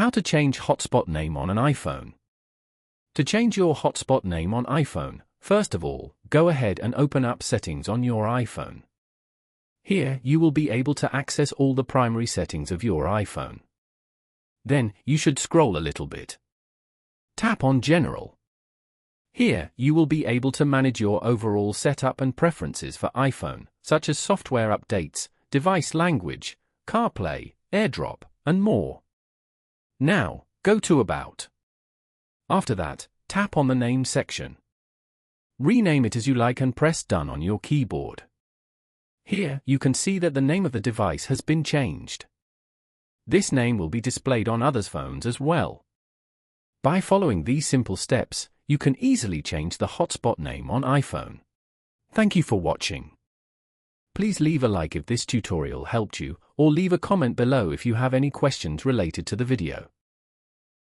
How to change hotspot name on an iPhone. To change your hotspot name on iPhone, first of all, go ahead and open up Settings on your iPhone. Here, you will be able to access all the primary settings of your iPhone. Then, you should scroll a little bit. Tap on General. Here, you will be able to manage your overall setup and preferences for iPhone, such as software updates, device language, CarPlay, AirDrop, and more. Now, go to About. After that, tap on the Name section. Rename it as you like and press Done on your keyboard. Here, you can see that the name of the device has been changed. This name will be displayed on others' phones as well. By following these simple steps, you can easily change the hotspot name on iPhone. Thank you for watching. Please leave a like if this tutorial helped you, or leave a comment below if you have any questions related to the video.